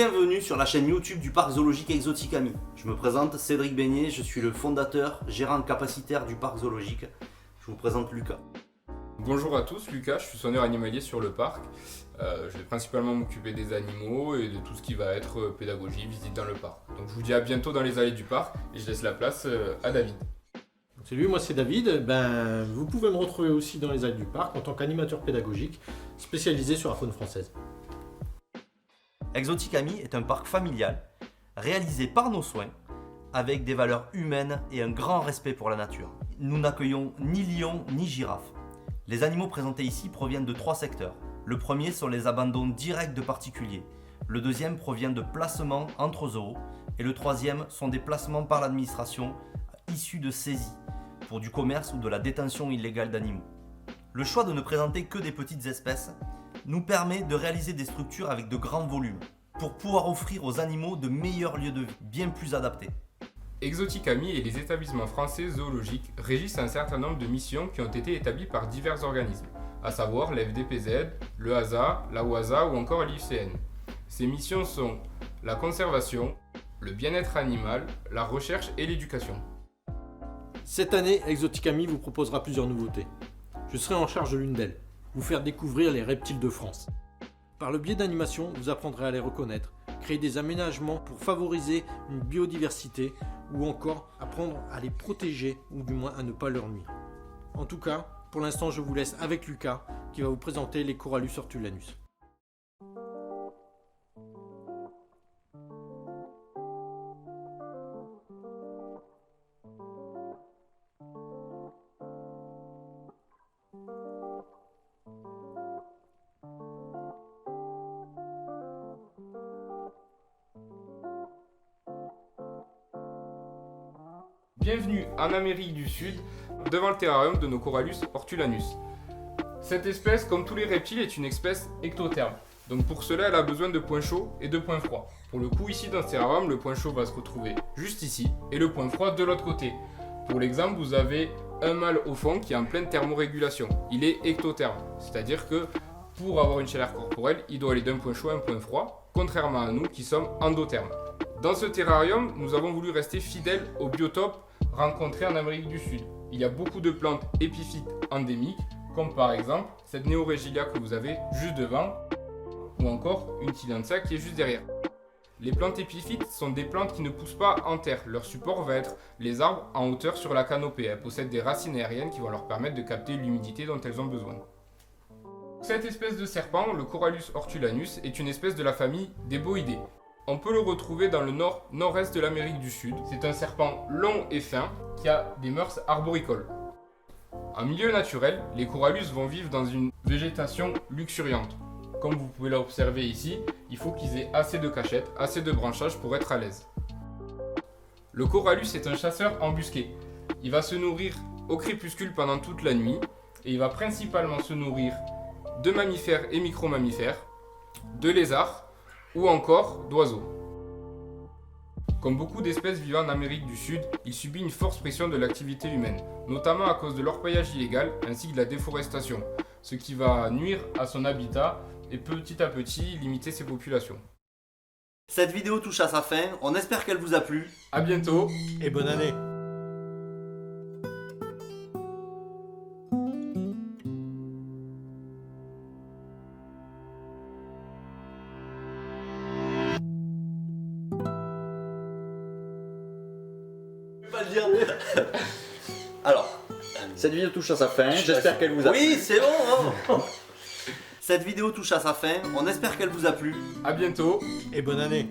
Bienvenue sur la chaîne YouTube du parc zoologique Exoticami. Je me présente Cédric Beignet, je suis le fondateur, gérant capacitaire du parc zoologique. Je vous présente Lucas. Bonjour à tous, Lucas, je suis soigneur animalier sur le parc. Je vais principalement m'occuper des animaux et de tout ce qui va être pédagogie, visite dans le parc. Donc je vous dis à bientôt dans les allées du parc et je laisse la place à David. Salut, moi c'est David. Vous pouvez me retrouver aussi dans les allées du parc en tant qu'animateur pédagogique spécialisé sur la faune française. Exoticami est un parc familial réalisé par nos soins avec des valeurs humaines et un grand respect pour la nature. Nous n'accueillons ni lions ni girafes. Les animaux présentés ici proviennent de 3 secteurs. Le premier sont les abandons directs de particuliers. Le deuxième provient de placements entre zoos. Et le troisième sont des placements par l'administration issus de saisies pour du commerce ou de la détention illégale d'animaux. Le choix de ne présenter que des petites espèces nous permet de réaliser des structures avec de grands volumes pour pouvoir offrir aux animaux de meilleurs lieux de vie, bien plus adaptés. Exoticami et les établissements français zoologiques régissent un certain nombre de missions qui ont été établies par divers organismes, à savoir l'FDPZ, le HASA, la OASA ou encore l'IFCN. Ces missions sont la conservation, le bien-être animal, la recherche et l'éducation. Cette année, Exoticami vous proposera plusieurs nouveautés. Je serai en charge de l'une d'elles, vous faire découvrir les reptiles de France. Par le biais d'animation, vous apprendrez à les reconnaître, créer des aménagements pour favoriser une biodiversité ou encore apprendre à les protéger ou du moins à ne pas leur nuire. En tout cas, pour l'instant, je vous laisse avec Lucas qui va vous présenter les Corallus ortulanus. Bienvenue en Amérique du Sud, devant le terrarium de nos Corallus ortulanus. Cette espèce, comme tous les reptiles, est une espèce ectotherme. Donc pour cela, elle a besoin de points chauds et de points froids. Pour le coup, ici dans ce terrarium, le point chaud va se retrouver juste ici et le point froid de l'autre côté. Pour l'exemple, vous avez un mâle au fond qui est en pleine thermorégulation. Il est ectotherme, c'est-à-dire que pour avoir une chaleur corporelle, il doit aller d'un point chaud à un point froid, contrairement à nous qui sommes endothermes. Dans ce terrarium, nous avons voulu rester fidèles au biotope rencontrés en Amérique du Sud. Il y a beaucoup de plantes épiphytes endémiques, comme par exemple cette Neoregelia que vous avez juste devant, ou encore une Tillandsia qui est juste derrière. Les plantes épiphytes sont des plantes qui ne poussent pas en terre. Leur support va être les arbres en hauteur sur la canopée. Elles possèdent des racines aériennes qui vont leur permettre de capter l'humidité dont elles ont besoin. Cette espèce de serpent, le Corallus ortulanus, est une espèce de la famille des boïdés. On peut le retrouver dans le nord-nord-est de l'Amérique du Sud. C'est un serpent long et fin qui a des mœurs arboricoles. En milieu naturel, les corallus vont vivre dans une végétation luxuriante. Comme vous pouvez l'observer ici, il faut qu'ils aient assez de cachettes, assez de branchages pour être à l'aise. Le corallus est un chasseur embusqué. Il va se nourrir au crépuscule pendant toute la nuit et il va principalement se nourrir de mammifères et micro-mammifères, de lézards, ou encore d'oiseaux. Comme beaucoup d'espèces vivant en Amérique du Sud, il subit une forte pression de l'activité humaine, notamment à cause de l'orpaillage illégal ainsi que de la déforestation, ce qui va nuire à son habitat et petit à petit limiter ses populations. Cette vidéo touche à sa fin, on espère qu'elle vous a plu. A bientôt Et bonne année! Alors, Cette vidéo touche à sa fin, j'espère qu'elle vous a plu. oui, c'est bon. Hein. Cette vidéo touche à sa fin, on espère qu'elle vous a plu. A bientôt Et bonne année!